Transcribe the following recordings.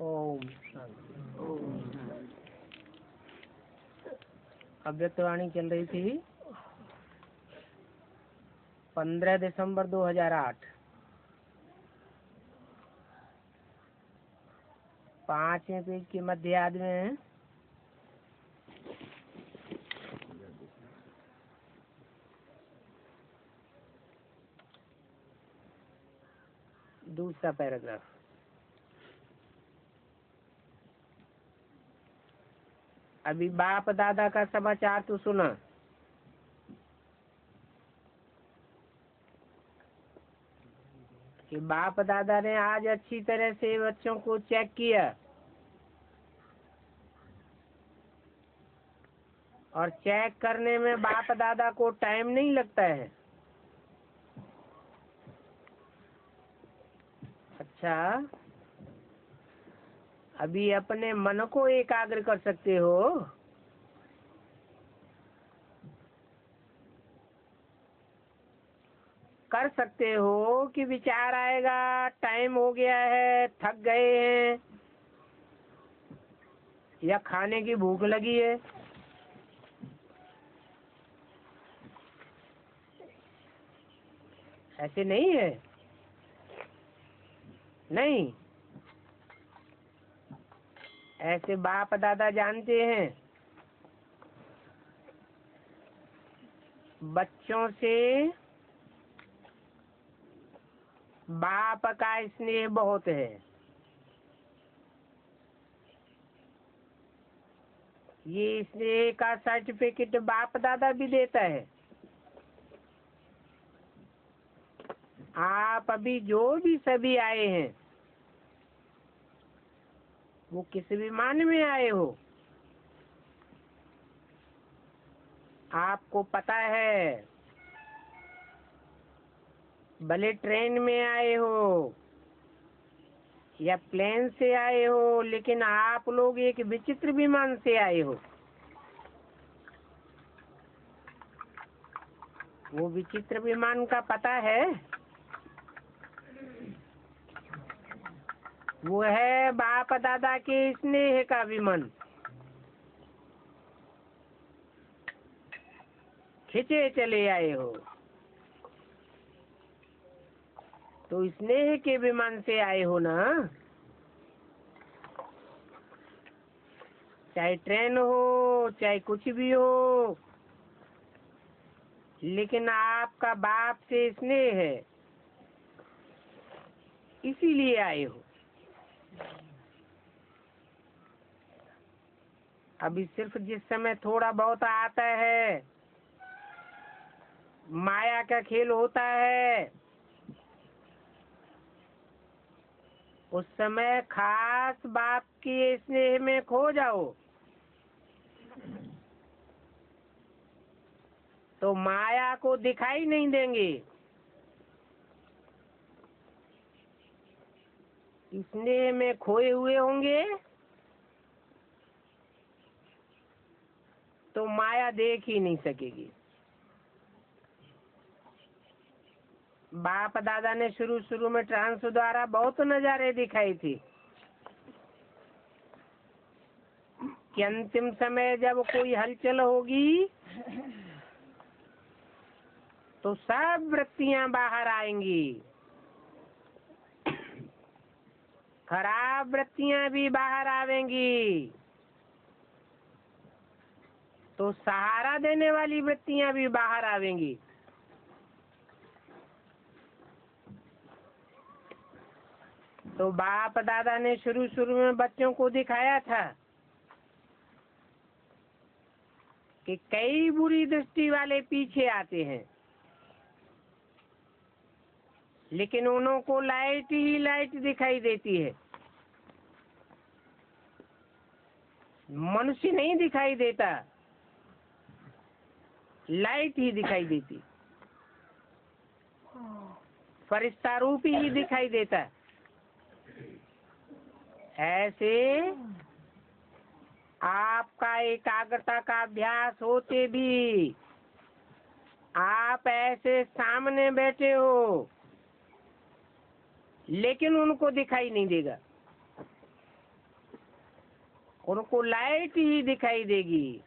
ओम शांति। अव्यक्तवाणी चल रही थी 15 दिसंबर 2008। 5वें पेज के मध्याद में दूसरा पैराग्राफ। अभी बाप दादा का समाचार तो सुना। कि बाप दादा ने आज अच्छी तरह से बच्चों को चेक किया और चेक करने में बाप दादा को टाइम नहीं लगता है। अच्छा, अभी अपने मन को एकाग्र कर सकते हो? कर सकते हो कि विचार आएगा टाइम हो गया है, थक गए हैं या खाने की भूख लगी है? ऐसे नहीं है। नहीं, ऐसे बाप दादा जानते हैं। बच्चों से बाप का स्नेह बहुत है। ये स्नेह का सर्टिफिकेट बाप दादा भी देता है। आप अभी जो भी सभी आए हैं वो किस विमान में आए हो? आपको पता है, भले ट्रेन में आए हो या प्लेन से आए हो, लेकिन आप लोग एक विचित्र विमान से आए हो। वो विचित्र विमान का पता है? वो है बाप दादा के स्नेह का विमान। खिंचे चले आए हो तो स्नेह के विमान से आए हो ना। चाहे ट्रेन हो चाहे कुछ भी हो, लेकिन आपका बाप से स्नेह है, इसीलिए आए हो। अभी सिर्फ जिस समय थोड़ा बहुत आता है, माया का खेल होता है, उस समय खास बाप के स्नेह में खो जाओ तो माया को दिखाई नहीं देंगे। स्नेह में खोए हुए होंगे तो माया देख ही नहीं सकेगी। बाप दादा ने शुरू में ट्रांस द्वारा बहुत नजारे दिखाई थी कि अंतिम समय जब कोई हलचल होगी तो सब वृत्तियां बाहर आएंगी, खराब वृत्तियां भी बाहर आवेंगी, तो सहारा देने वाली वृत्तियां भी बाहर आवेंगी। तो बाप दादा ने शुरू में बच्चों को दिखाया था कि कई बुरी दृष्टि वाले पीछे आते हैं, लेकिन उन्हों को लाइट ही लाइट दिखाई देती है, मनुष्य नहीं दिखाई देता, लाइट ही दिखाई देती, फरिश्ता रूप ही दिखाई देता। ऐसे आपका एकाग्रता का अभ्यास होते भी आप ऐसे सामने बैठे हो, लेकिन उनको दिखाई नहीं देगा। उनको लाइट ही दिखाई देगी,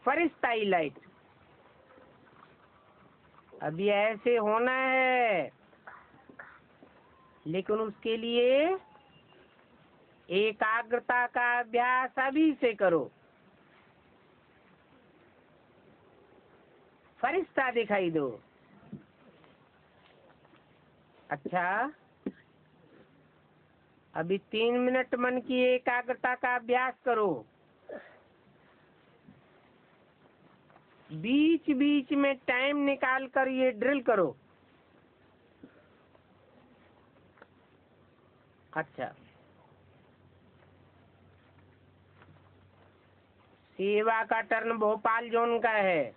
फरिश्ताई लाइट। अभी ऐसे होना है, लेकिन उसके लिए एकाग्रता का अभ्यास अभी से करो। फरिश्ता दिखाई दो। अच्छा, अभी 3 मिनट मन की एकाग्रता का अभ्यास करो। बीच बीच में टाइम निकाल कर ये ड्रिल करो। अच्छा, सेवा का टर्न भोपाल जोन का है।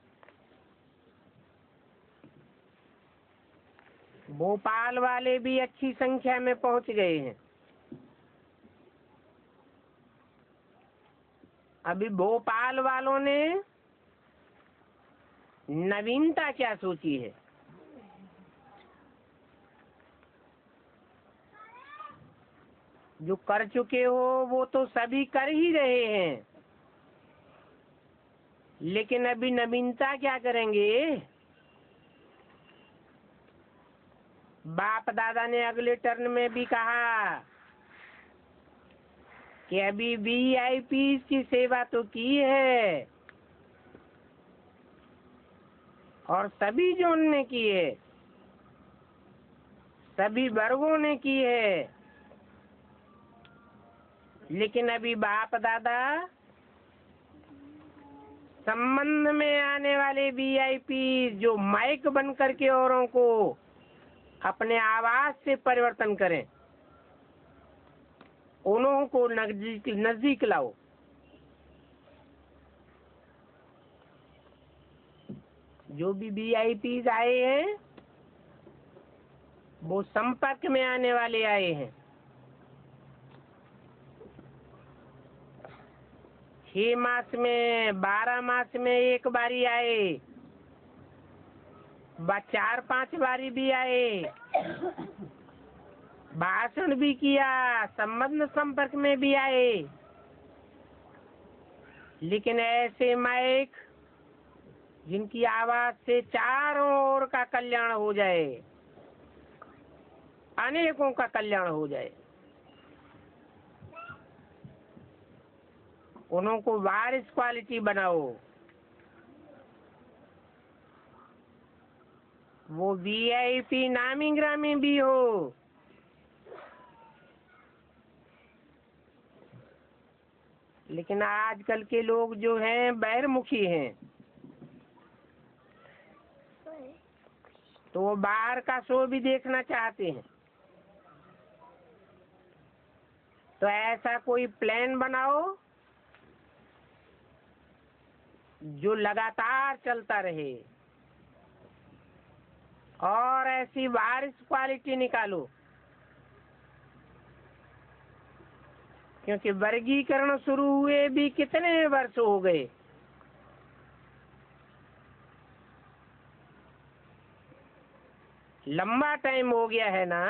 भोपाल वाले भी अच्छी संख्या में पहुंच गए हैं। अभी भोपाल वालों ने नवीनता क्या सोची है? जो कर चुके हो वो तो सभी कर ही रहे हैं, लेकिन अभी नवीनता क्या करेंगे? बाप दादा ने अगले टर्न में भी कहा कि अभी वीआईपी की सेवा तो की है और सभी जोन ने की है, सभी वर्गों ने की है, लेकिन अभी बाप दादा संबंध में आने वाले वीआईपी जो माइक बन करके औरों को अपने आवाज से परिवर्तन करें, उन्हों को नजदीक लाओ। जो भी वीआईपी आए हैं वो संपर्क में आने वाले आए हैं। 6 मास में 12 मास में एक बारी आए, 4-5 बारी भी आए, भाषण भी किया, संबंध संपर्क में भी आए, लेकिन ऐसे माइक जिनकी आवाज से चारों ओर का कल्याण हो जाए, अनेकों का कल्याण हो जाए, उन्हों को वारिस क्वालिटी बनाओ। वो वीआईपी नामी ग्रामी भी हो, लेकिन आजकल के लोग जो हैं बहिर्मुखी हैं, तो वो बाहर का शो भी देखना चाहते हैं। तो ऐसा कोई प्लान बनाओ जो लगातार चलता रहे, और ऐसी वारिस क्वालिटी निकालो, क्योंकि वर्गीकरण शुरू हुए भी कितने वर्ष हो गए। लंबा टाइम हो गया है ना।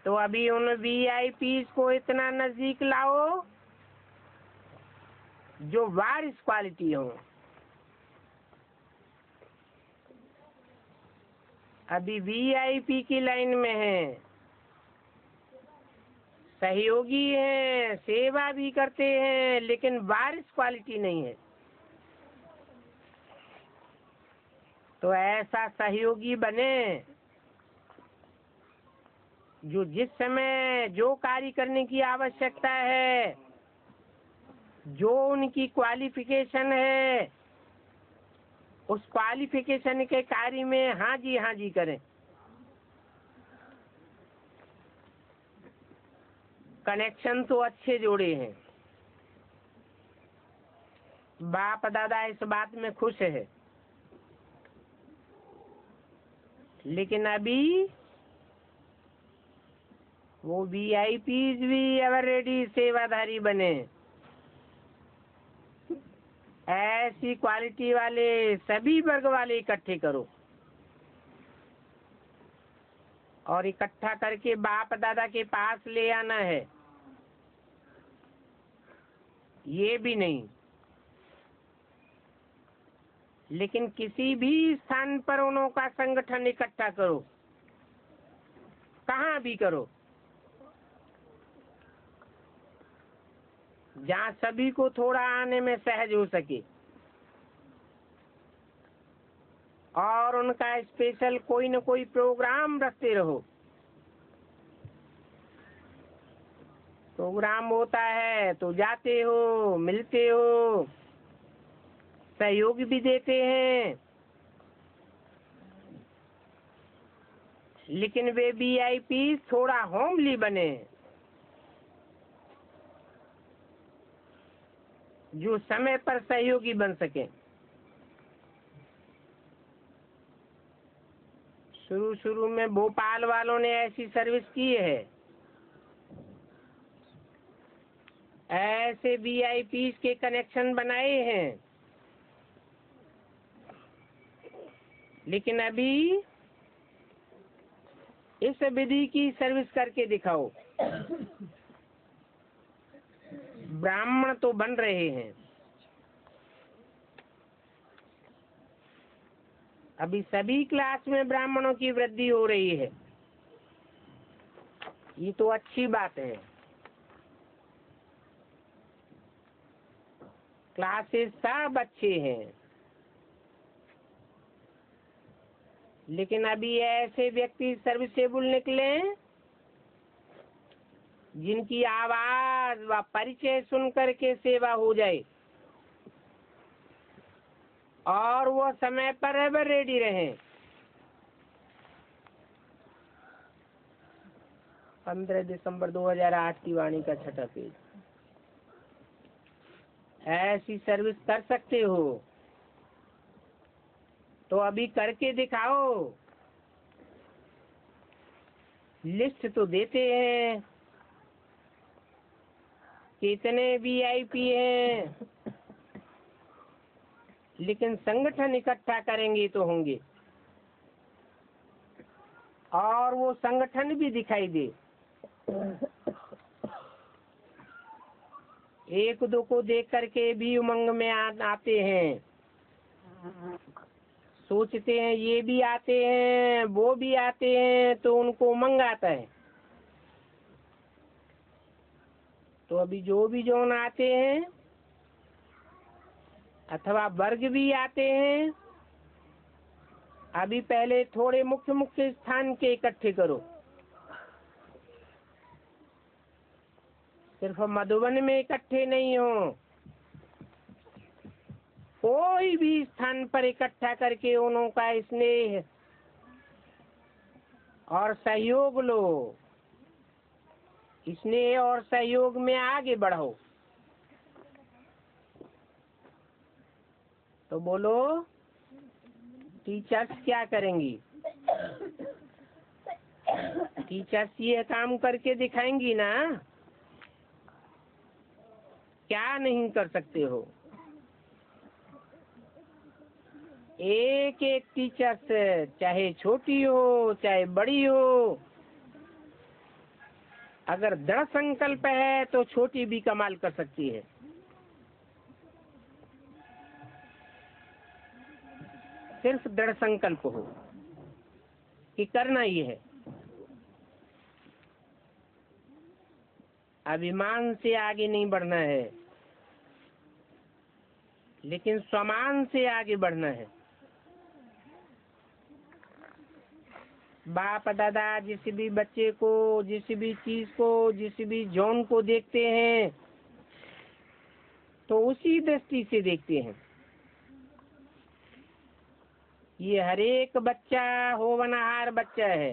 तो अभी उन वीआईपी को इतना नजदीक लाओ जो वारिस क्वालिटी हो। अभी वीआईपी की लाइन में है, सहयोगी हैं, सेवा भी करते हैं, लेकिन वारिस क्वालिटी नहीं है। तो ऐसा सहयोगी बने जो जिस समय जो कार्य करने की आवश्यकता है, जो उनकी क्वालिफिकेशन है, उस क्वालिफिकेशन के कार्य में हाँ जी करें। कनेक्शन तो अच्छे जोड़े हैं। बाप दादा इस बात में खुश है, लेकिन अभी वो वीआईपी भी एवर रेडी सेवाधारी बने। ऐसी क्वालिटी वाले सभी वर्ग वाले इकट्ठे करो। और इकट्ठा करके बाप दादा के पास ले आना है, ये भी नहीं। लेकिन किसी भी स्थान पर उन्हों का संगठन इकट्ठा करो, कहाँ भी करो, जहाँ सभी को थोड़ा आने में सहज हो सके, और उनका स्पेशल कोई न कोई प्रोग्राम रखते रहो। प्रोग्राम होता है तो जाते हो, मिलते हो, सहयोग भी देते हैं। लेकिन वे VIP थोड़ा होमली बने, जो समय पर सहयोगी बन सके। शुरू में भोपाल वालों ने ऐसी सर्विस की है, ऐसे VIP के कनेक्शन बनाए हैं। लेकिन अभी इस विधि की सर्विस करके दिखाओ। ब्राह्मण तो बन रहे हैं, अभी सभी क्लास में ब्राह्मणों की वृद्धि हो रही है, ये तो अच्छी बात है। क्लासेस सब अच्छे हैं, लेकिन अभी ऐसे व्यक्ति सर्विसेबल निकले जिनकी आवाज व परिचय सुन करके सेवा हो जाए और वो समय पर एवर रेडी रहे। 15 दिसंबर 2008 की वाणी का 6ठा पेज। ऐसी सर्विस कर सकते हो तो अभी करके दिखाओ। लिस्ट तो देते हैं कितने VIP हैं, लेकिन संगठन इकट्ठा करेंगे तो होंगे, और वो संगठन भी दिखाई दे। एक दो को देख करके भी उमंग में आते हैं, सोचते हैं ये भी आते हैं, वो भी आते हैं, तो उनको उमंग आता है। तो अभी जो भी जोन आते हैं अथवा वर्ग भी आते हैं, अभी पहले थोड़े मुख्य मुख्य स्थान के इकट्ठे करो। सिर्फ मधुबन में इकट्ठे नहीं हो, कोई भी स्थान पर इकट्ठा करके उन्हों का स्नेह और सहयोग लो, स्नेह और सहयोग में आगे बढ़ो। तो बोलो टीचर्स क्या करेंगी? टीचर्स ये काम करके दिखाएंगी ना, क्या नहीं कर सकते हो। एक एक टीचर्स चाहे छोटी हो चाहे बड़ी हो, अगर दृढ़ संकल्प है तो छोटी भी कमाल कर सकती है। सिर्फ दृढ़ संकल्प हो कि करना ही है। अभिमान से आगे नहीं बढ़ना है, लेकिन स्वामान से आगे बढ़ना है। बाप दादा जिस भी बच्चे को, जिस भी चीज को, जिस भी जोन को देखते हैं तो उसी दृष्टि से देखते हैं। ये हर एक बच्चा होनहार बच्चा है।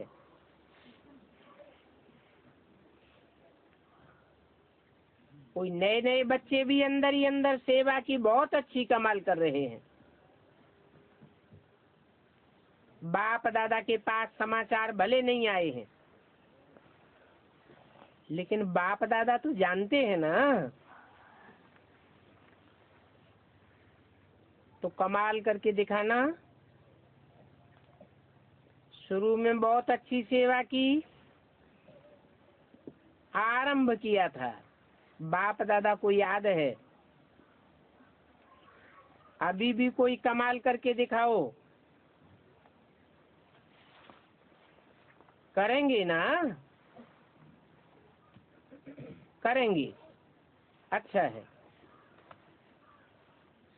कोई नए नए बच्चे भी अंदर ही अंदर सेवा की बहुत अच्छी कमाल कर रहे हैं। बाप दादा के पास समाचार भले नहीं आए हैं, लेकिन बाप दादा तो जानते हैं ना, तो कमाल करके दिखाना शुरू में बहुत अच्छी सेवा की, आरंभ किया था, बाप दादा को याद है। अभी भी कोई कमाल करके दिखाओ, करेंगे ना? करेंगे, अच्छा है।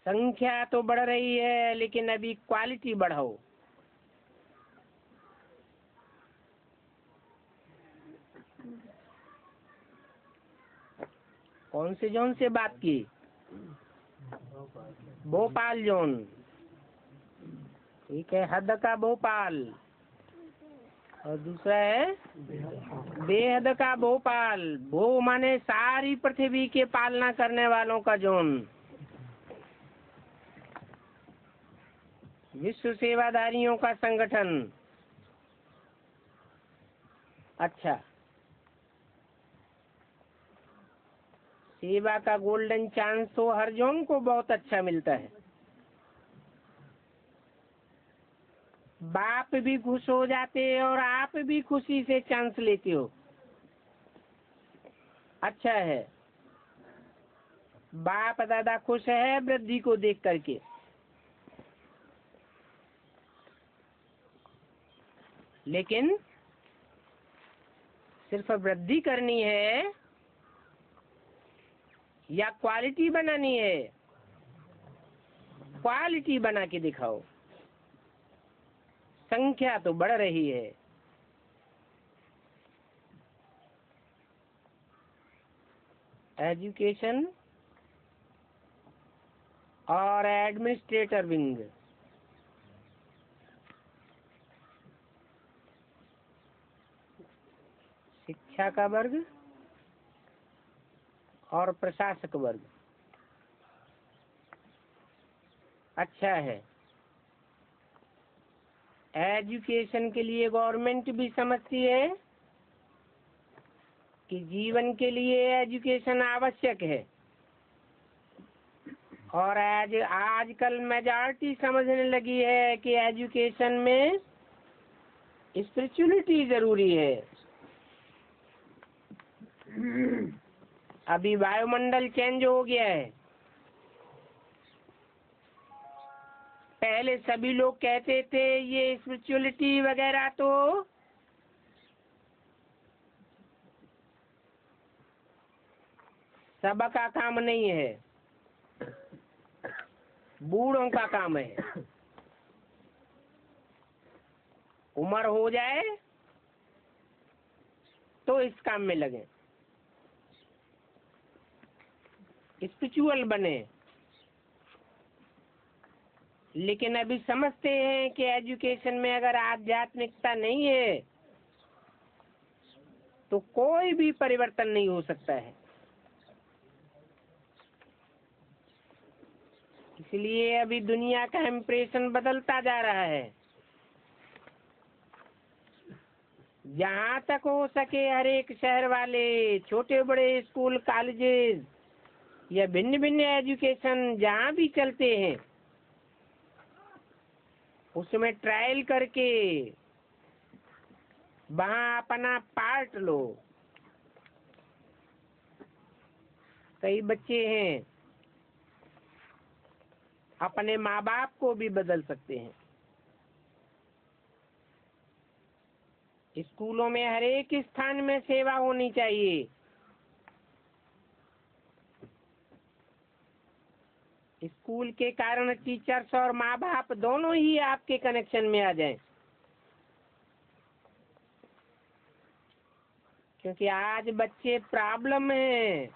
संख्या तो बढ़ रही है, लेकिन अभी क्वालिटी बढ़ाओ। कौन से जोन से बात की? भोपाल जोन, ठीक है। हद का भोपाल, और दूसरा है बेहद का भोपाल। भो माने सारी पृथ्वी के पालना करने वालों का जोन, विश्व सेवादारियों का संगठन। अच्छा, सेवा का गोल्डन चांस तो हर जोन को बहुत अच्छा मिलता है। बाप भी खुश हो जाते और आप भी खुशी से चांस लेते हो, अच्छा है। बाप दादा खुश है वृद्धि को देख करके। लेकिन सिर्फ वृद्धि करनी है या क्वालिटी बनानी है? क्वालिटी बना के दिखाओ। संख्या तो बढ़ रही है, एजुकेशन और एडमिनिस्ट्रेटर विंग, शिक्षा का वर्ग और प्रशासक वर्ग, अच्छा है। एजुकेशन के लिए गवर्नमेंट भी समझती है कि जीवन के लिए एजुकेशन आवश्यक है, और आजकल मेजॉरिटी समझने लगी है कि एजुकेशन में स्पिरिचुअलिटी जरूरी है। अभी वायुमंडल चेंज हो गया है। पहले सभी लोग कहते थे ये स्पिरिचुअलिटी वगैरह तो सबका काम नहीं है, बूढ़ों का काम है। उम्र हो जाए तो इस काम में लगे, स्पिरिचुअल बने। लेकिन अभी समझते हैं कि एजुकेशन में अगर आध्यात्मिकता नहीं है तो कोई भी परिवर्तन नहीं हो सकता है। इसलिए अभी दुनिया का इम्प्रेशन बदलता जा रहा है। जहाँ तक हो सके हर एक शहर वाले छोटे बड़े स्कूल कॉलेजेस या भिन्न भिन्न एजुकेशन जहाँ भी चलते हैं उसमें ट्रायल करके वहाँ अपना पार्ट लो। कई बच्चे हैं अपने माँ बाप को भी बदल सकते हैं। स्कूलों में हर एक स्थान में सेवा होनी चाहिए। स्कूल के कारण टीचर्स और माँ बाप दोनों ही आपके कनेक्शन में आ जाएं, क्योंकि आज बच्चे प्रॉब्लम है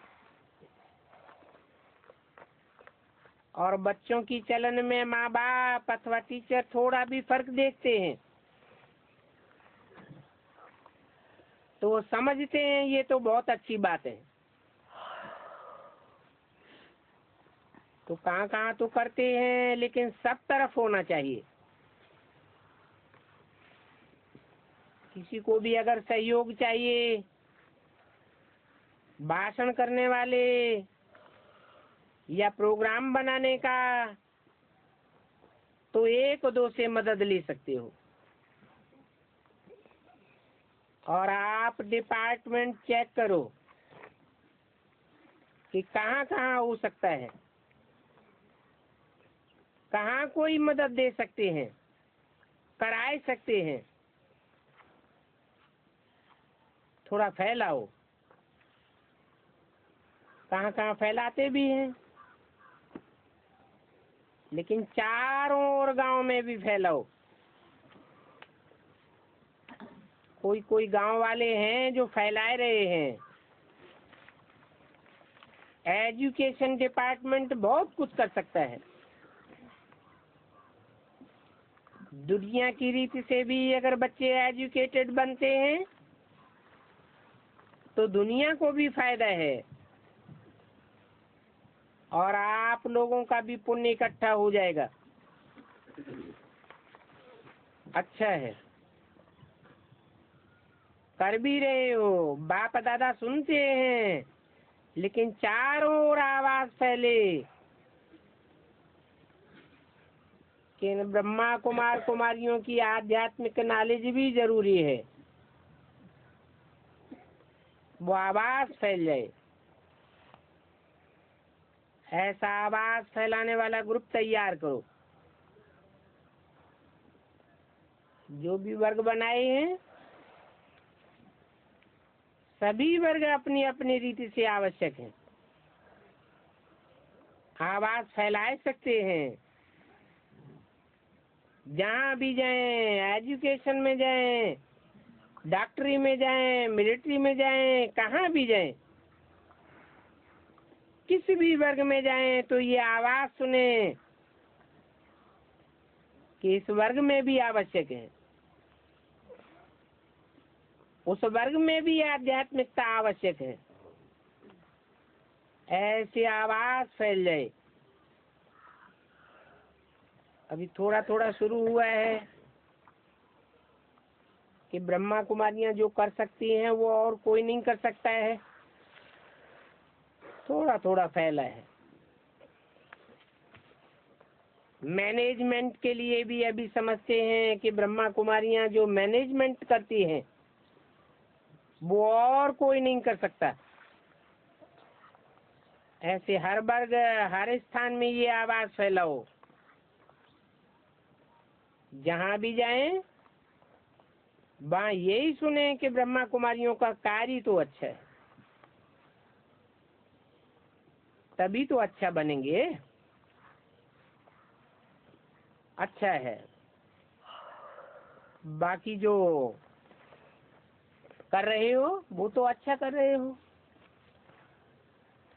और बच्चों की चलन में माँ बाप अथवा टीचर थोड़ा भी फर्क देखते हैं तो वो समझते हैं ये तो बहुत अच्छी बात है। तो कहाँ कहाँ तो करते हैं, लेकिन सब तरफ होना चाहिए। किसी को भी अगर सहयोग चाहिए, भाषण करने वाले या प्रोग्राम बनाने का, तो एक दो से मदद ले सकते हो। और आप डिपार्टमेंट चेक करो कि कहाँ कहाँ हो सकता है, कहाँ कोई मदद दे सकते हैं, कराए सकते हैं। थोड़ा फैलाओ, कहाँ कहाँ फैलाते भी हैं, लेकिन चारों ओर गांव में भी फैलाओ। कोई कोई गांव वाले हैं जो फैलाए रहे हैं। एजुकेशन डिपार्टमेंट बहुत कुछ कर सकता है। दुनिया की रीति से भी अगर बच्चे एजुकेटेड बनते हैं तो दुनिया को भी फायदा है और आप लोगों का भी पुण्य इकट्ठा हो जाएगा। अच्छा है, कर भी रहे हो, बाप दादा सुनते हैं, लेकिन चारों ओर आवाज फैले कि ब्रह्मा कुमार कुमारियों की आध्यात्मिक नॉलेज भी जरूरी है, वो आवाज फैल जाए। ऐसा आवाज फैलाने वाला ग्रुप तैयार करो। जो भी वर्ग बनाए हैं सभी वर्ग अपनी अपनी रीति से आवश्यक है, आवाज फैला सकते हैं। जहाँ भी जाएं, एजुकेशन में जाएं, डॉक्टरी में जाएं, मिलिट्री में जाएं, कहाँ भी जाएं, किसी भी वर्ग में जाएं तो ये आवाज सुने कि इस वर्ग में भी आवश्यक है, उस वर्ग में भी आध्यात्मिकता आवश्यक है। ऐसी आवाज फैल जाए। अभी थोड़ा थोड़ा शुरू हुआ है कि ब्रह्मा कुमारियां जो कर सकती हैं वो और कोई नहीं कर सकता है। थोड़ा थोड़ा फैला है। मैनेजमेंट के लिए भी अभी समझते हैं कि ब्रह्मा कुमारियां जो मैनेजमेंट करती हैं वो और कोई नहीं कर सकता। ऐसे हर वर्ग, हर स्थान में ये आवाज फैलाओ। जहाँ भी जाएं वहाँ यही सुने कि ब्रह्मा कुमारियों का कार्य तो अच्छा है, तभी तो अच्छा बनेंगे। अच्छा है, बाकी जो कर रहे हो वो तो अच्छा कर रहे हो,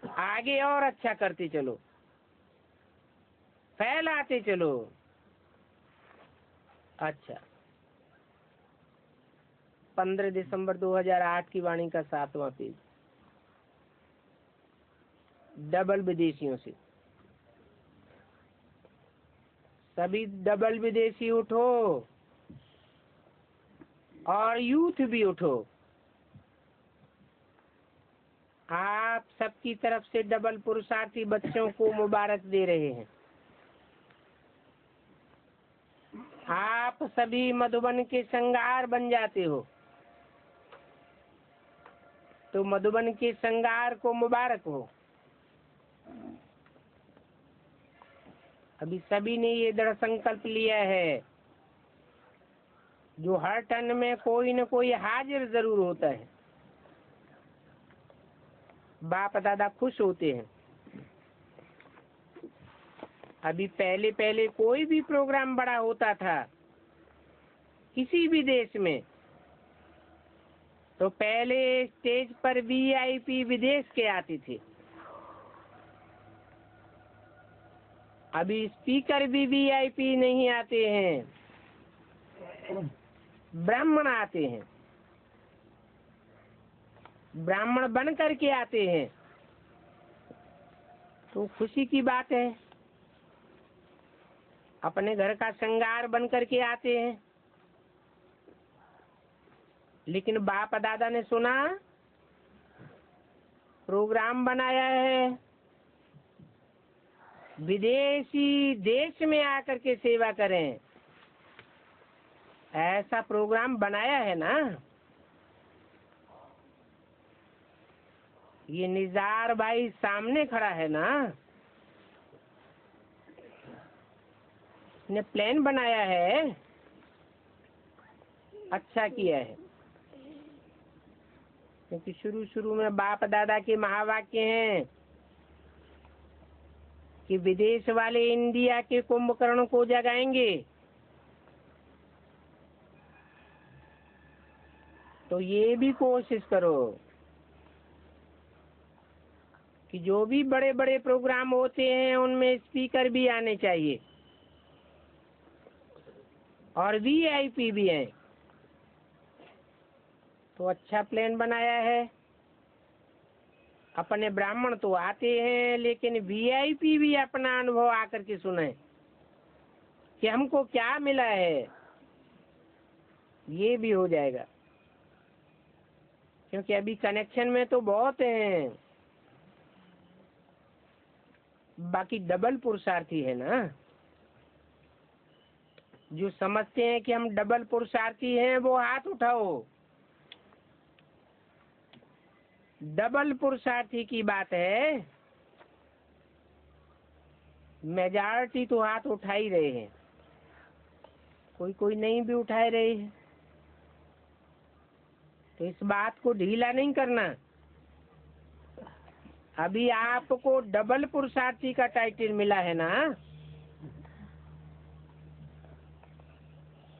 आगे और अच्छा करते चलो, फैलाते चलो। अच्छा, 15 दिसंबर 2008 की वाणी का 7वां पेज। डबल विदेशियों से सभी डबल विदेशी उठो और यूथ भी उठो। आप सबकी तरफ से डबल पुरुषार्थी बच्चों को मुबारक दे रहे हैं। आप सभी मधुबन के श्रृंगार बन जाते हो, तो मधुबन के श्रृंगार को मुबारक हो। अभी सभी ने ये दृढ़ संकल्प लिया है, जो हर टन में कोई न कोई हाजिर जरूर होता है। बाप दादा खुश होते हैं। अभी पहले पहले कोई भी प्रोग्राम बड़ा होता था किसी भी देश में, तो पहले स्टेज पर वीआईपी विदेश के आते थे। अभी स्पीकर भी वीआईपी नहीं आते हैं, ब्राह्मण आते हैं, ब्राह्मण बन करके आते हैं, तो खुशी की बात है। अपने घर का श्रृंगार बन करके आते हैं। लेकिन बाप दादा ने सुना प्रोग्राम बनाया है, विदेशी देश में आकर के सेवा करें, ऐसा प्रोग्राम बनाया है ना। ये निजार भाई सामने खड़ा है ना, ने प्लान बनाया है, अच्छा किया है। क्योंकि शुरू शुरू में बाप दादा के महावाक्य हैं कि विदेश वाले इंडिया के कुंभकर्ण को जगाएंगे, तो ये भी कोशिश करो कि जो भी बड़े बड़े प्रोग्राम होते हैं उनमें स्पीकर भी आने चाहिए और वीआईपी भी हैं। तो अच्छा प्लान बनाया है। अपने ब्राह्मण तो आते हैं, लेकिन वीआईपी भी अपना अनुभव आकर के सुने कि हमको क्या मिला है, ये भी हो जाएगा। क्योंकि अभी कनेक्शन में तो बहुत हैं, बाकी डबल पुरुषार्थी है ना। जो समझते हैं कि हम डबल पुरुषार्थी हैं वो हाथ उठाओ। डबल पुरुषार्थी की बात है, मेजॉरिटी तो हाथ उठा ही रहे हैं, कोई कोई नहीं भी उठाए रहे हैं। तो इस बात को ढीला नहीं करना। अभी आपको डबल पुरुषार्थी का टाइटल मिला है ना,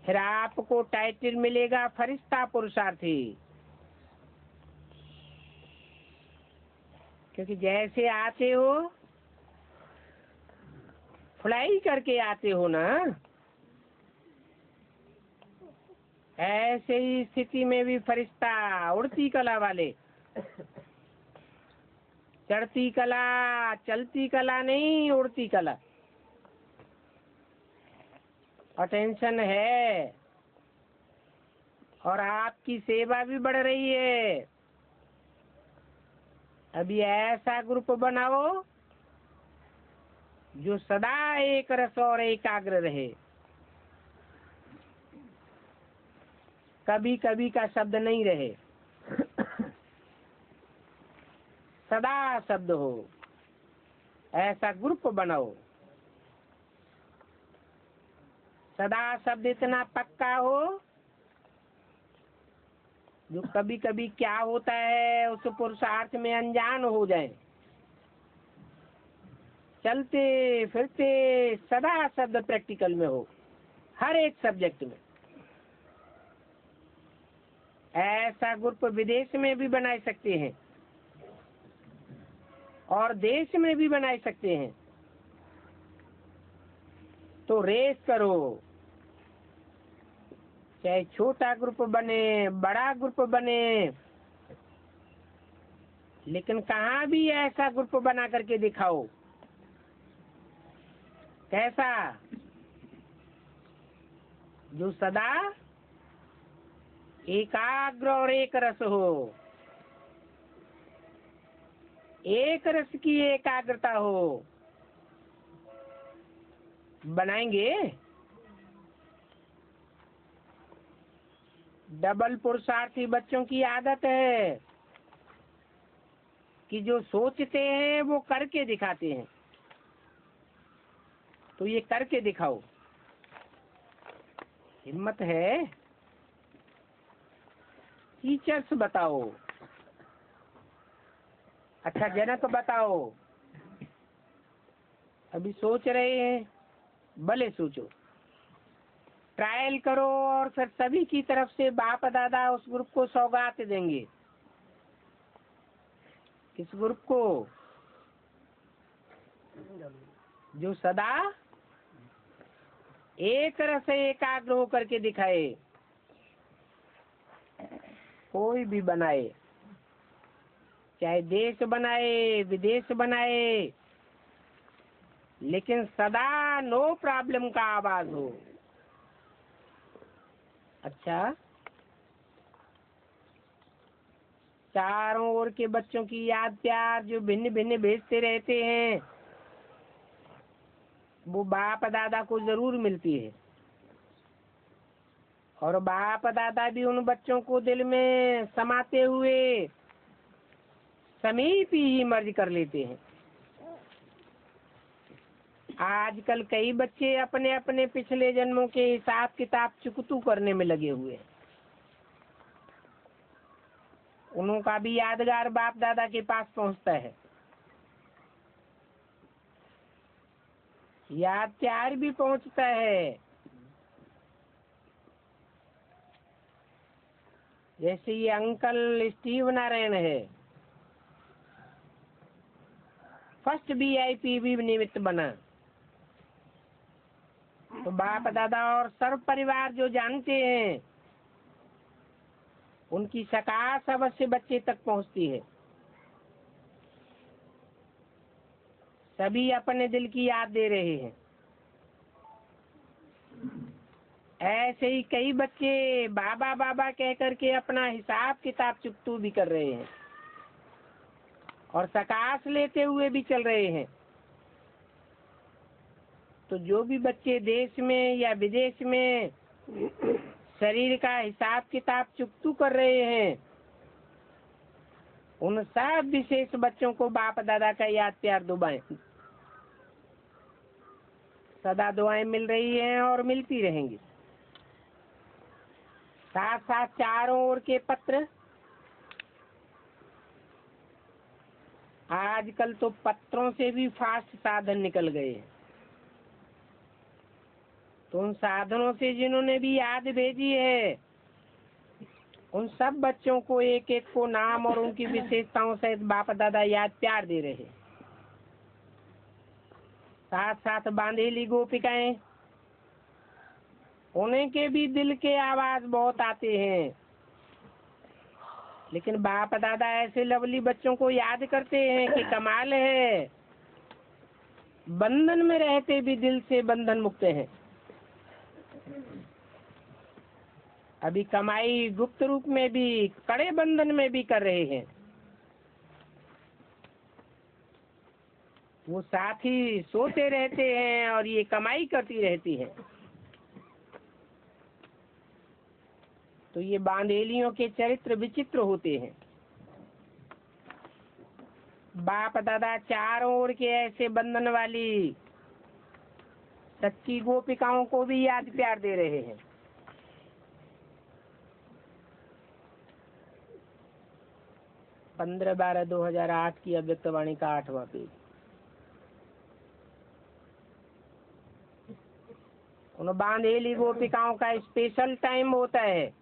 फिर आपको टाइटल मिलेगा फरिश्ता पुरुषार्थी। क्योंकि जैसे आते हो फ्लाई करके आते हो ना, ऐसे ही स्थिति में भी फरिश्ता, उड़ती कला वाले, चढ़ती कला, चलती कला नहीं, उड़ती कला। अटेंशन है और आपकी सेवा भी बढ़ रही है। अभी ऐसा ग्रुप बनाओ जो सदा एक रस और एकाग्र रहे। कभी कभी का शब्द नहीं रहे, सदा शब्द हो, ऐसा ग्रुप बनाओ। सदा शब्द इतना पक्का हो जो कभी कभी क्या होता है उस पुरुषार्थ में अनजान हो जाए। चलते फिरते सदा शब्द प्रैक्टिकल में हो, हर एक सब्जेक्ट में। ऐसा ग्रुप विदेश में भी बना सकते हैं और देश में भी बना सकते हैं। तो रेस करो, चाहे छोटा ग्रुप बने बड़ा ग्रुप बने, लेकिन कहाँ भी ऐसा ग्रुप बना करके दिखाओ। कैसा? जो सदा एकाग्र और एक रस हो, एक रस की एकाग्रता हो। बनाएंगे। डबल पुरुषार्थी बच्चों की आदत है कि जो सोचते हैं वो करके दिखाते हैं। तो ये करके दिखाओ। हिम्मत है? टीचर्स बताओ। अच्छा जनक बताओ। अभी सोच रहे हैं, भले सोचो, ट्रायल करो और फिर सभी की तरफ से बाप दादा उस ग्रुप को सौगात देंगे। किस ग्रुप को? जो सदा एक रस एकाग्र होकर के दिखाए। कोई भी बनाए, चाहे देश बनाए विदेश बनाए, लेकिन सदा नो प्रॉब्लम का आवाज हो। अच्छा, चारों ओर के बच्चों की याद प्यार जो भिन्न भिन्न भेजते रहते हैं, वो बाप दादा को जरूर मिलती है। और बाप दादा भी उन बच्चों को दिल में समाते हुए समीप ही मर्ज कर लेते हैं। आजकल कई बच्चे अपने अपने पिछले जन्मों के हिसाब किताब चुकतू करने में लगे हुए हैं। उनका भी यादगार बाप दादा के पास पहुंचता है, याद प्यार भी पहुंचता है। जैसे ये अंकल स्टीव नारायण है, फर्स्ट VIP भी निमित्त बना। तो बाप दादा और सर्व परिवार जो जानते हैं, उनकी सकाश अवश्य बच्चे तक पहुंचती है। सभी अपने दिल की याद दे रहे हैं। ऐसे ही कई बच्चे बाबा बाबा कह करके अपना हिसाब किताब चुकतू भी कर रहे हैं और सकाश लेते हुए भी चल रहे हैं। तो जो भी बच्चे देश में या विदेश में शरीर का हिसाब किताब चुकतू कर रहे हैं, उन सब विशेष बच्चों को बाप दादा का याद प्यार दुआएं, सदा दुआएं मिल रही हैं और मिलती रहेंगी। साथ साथ चारों ओर के पत्र, आजकल तो पत्रों से भी फास्ट साधन निकल गए हैं। तो उन साधनों से जिन्होंने भी याद भेजी है, उन सब बच्चों को एक एक को नाम और उनकी विशेषताओं सहित बाप दादा याद प्यार दे रहे हैं। साथ साथ बांधेली गोपिकाएं, उन्हें के भी दिल के आवाज बहुत आते हैं, लेकिन बाप दादा ऐसे लवली बच्चों को याद करते हैं कि कमाल है, बंधन में रहते भी दिल से बंधन मुक्त हैं। अभी कमाई गुप्त रूप में भी, कड़े बंधन में भी कर रहे हैं। वो साथ ही सोते रहते हैं और ये कमाई करती रहती है। तो ये बांधेलियों के चरित्र विचित्र होते हैं। बाप दादा चारों ओर के ऐसे बंधन वाली सच्ची गोपिकाओं को भी याद प्यार दे रहे हैं। 15/12/2008 की अव्यक्तवाणी का 8वां पेज। उन बांधेली गोपिकाओं का स्पेशल टाइम होता है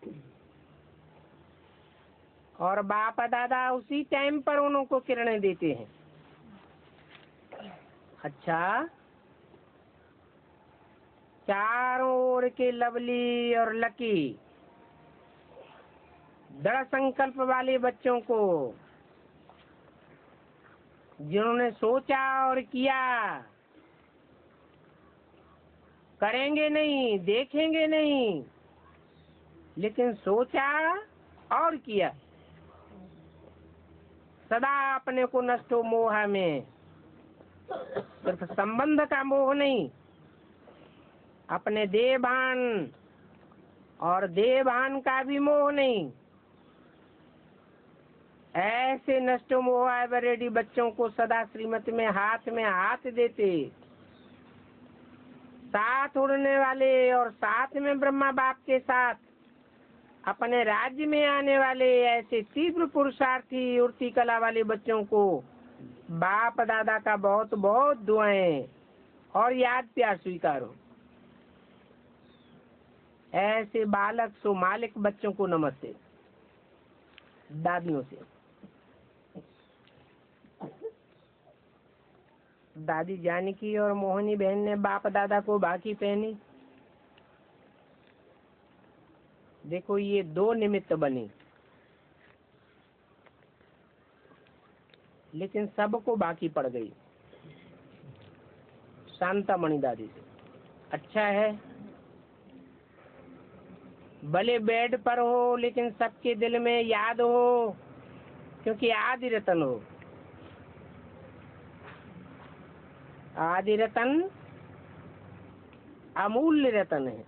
और बाप दादा उसी टाइम पर उनको किरणें देते हैं। अच्छा, चारों ओर के लवली और लकी दृढ़ संकल्प वाले बच्चों को, जिन्होंने सोचा और किया, करेंगे नहीं, देखेंगे नहीं, लेकिन सोचा और किया, सदा अपने को नष्टो मोह में, सिर्फ संबंध का मोह नहीं, अपने देहभान और देहभान का भी मोह नहीं, ऐसे नष्ट मोह रेडी बच्चों को सदा श्रीमती में हाथ देते, साथ उड़ने वाले और साथ में ब्रह्मा बाप के साथ अपने राज्य में आने वाले ऐसे तीव्र पुरुषार्थी उड़ती कला वाले बच्चों को बाप दादा का बहुत बहुत दुआएं और याद प्यार स्वीकारो। ऐसे बालक सो मालिक बच्चों को नमस्ते दादियों से। दादी जानकी और मोहनी बहन ने बाप दादा को बाकी पहनी। देखो ये 2 निमित्त बने, लेकिन सबको बाकी पड़ गई। शांतामणि दादी से अच्छा है, भले बेड पर हो लेकिन सबके दिल में याद हो, क्योंकि आदि रतन हो। आदि रतन अमूल्य रतन है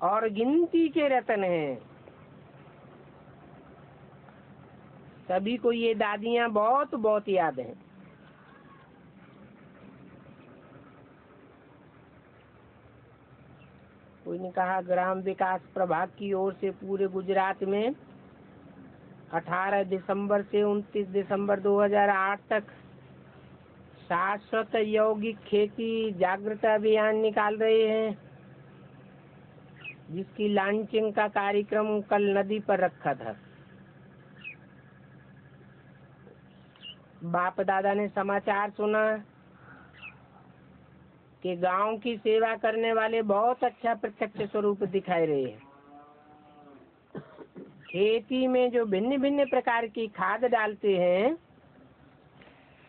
और गिनती के रतन हैं। सभी को ये दादियाँ बहुत बहुत याद हैं। कोई ने कहा ग्राम विकास प्रभाग की ओर से पूरे गुजरात में 18 दिसंबर से 29 दिसंबर 2008 तक शाश्वत यौगिक खेती जागृति अभियान निकाल रहे हैं, जिसकी लॉन्चिंग का कार्यक्रम कल नदी पर रखा था। बाप दादा ने समाचार सुना कि गांव की सेवा करने वाले बहुत अच्छा प्रत्यक्ष स्वरूप दिखाई रहे हैं। खेती में जो भिन्न भिन्न प्रकार की खाद डालते हैं,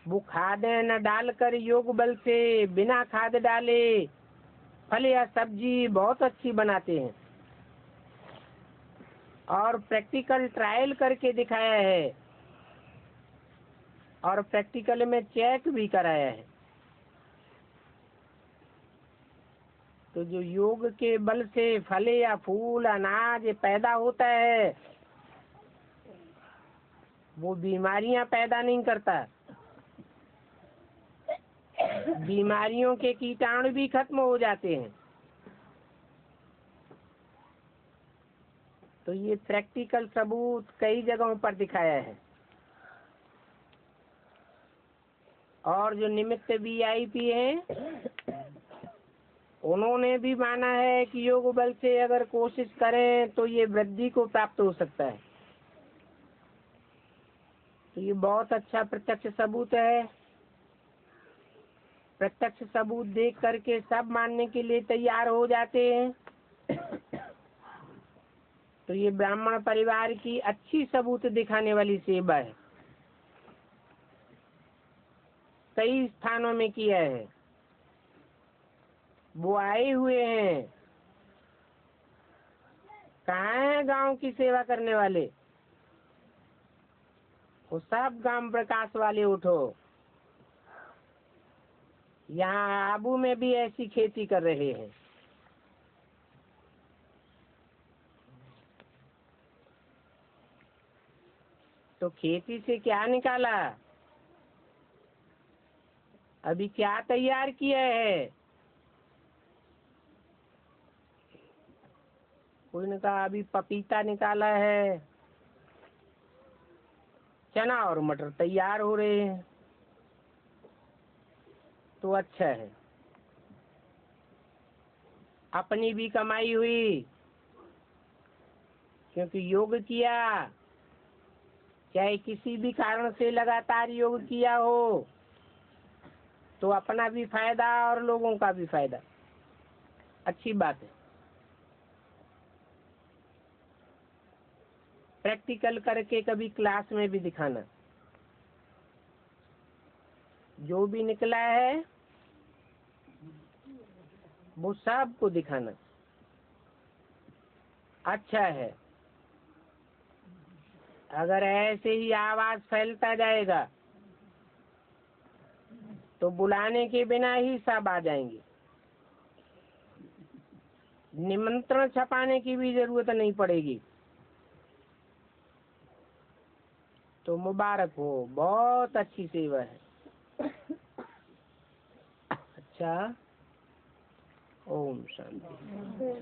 वो खादें न डालकर योग बल से बिना खाद डाले फल या सब्जी बहुत अच्छी बनाते हैं और प्रैक्टिकल ट्रायल करके दिखाया है और प्रैक्टिकल में चेक भी कराया है। तो जो योग के बल से फल या फूल अनाज पैदा होता है, वो बीमारियां पैदा नहीं करता। बीमारियों के कीटाणु भी खत्म हो जाते हैं। तो ये प्रैक्टिकल सबूत कई जगहों पर दिखाया है। और जो निमित्त वीआईपी हैं, उन्होंने भी माना है कि योग बल से अगर कोशिश करें तो ये वृद्धि को प्राप्त हो सकता है। तो ये बहुत अच्छा प्रत्यक्ष सबूत है। प्रत्यक्ष सबूत देख करके सब मानने के लिए तैयार हो जाते हैं। तो ये ब्राह्मण परिवार की अच्छी सबूत दिखाने वाली सेवा है। कई स्थानों में किया है। वो आए हुए हैं। कहाँ है गांव की सेवा करने वाले? वो सब गांव प्रकाश वाले उठो। यहाँ आबू में भी ऐसी खेती कर रहे हैं। तो खेती से क्या निकाला? अभी क्या तैयार किया है? कोई ने कहा अभी पपीता निकाला है, चना और मटर तैयार हो रहे हैं। तो अच्छा है, अपनी भी कमाई हुई, क्योंकि योग किया, चाहे किसी भी कारण से लगातार योग किया हो, तो अपना भी फायदा और लोगों का भी फायदा। अच्छी बात है। प्रैक्टिकल करके कभी क्लास में भी दिखाना। जो भी निकला है वो सबको दिखाना। अच्छा है। अगर ऐसे ही आवाज फैलता जाएगा तो बुलाने के बिना ही सब आ जाएंगे। निमंत्रण छपाने की भी जरूरत नहीं पड़ेगी। तो मुबारक हो, बहुत अच्छी सेवा है। अच्छा, ओम शांति।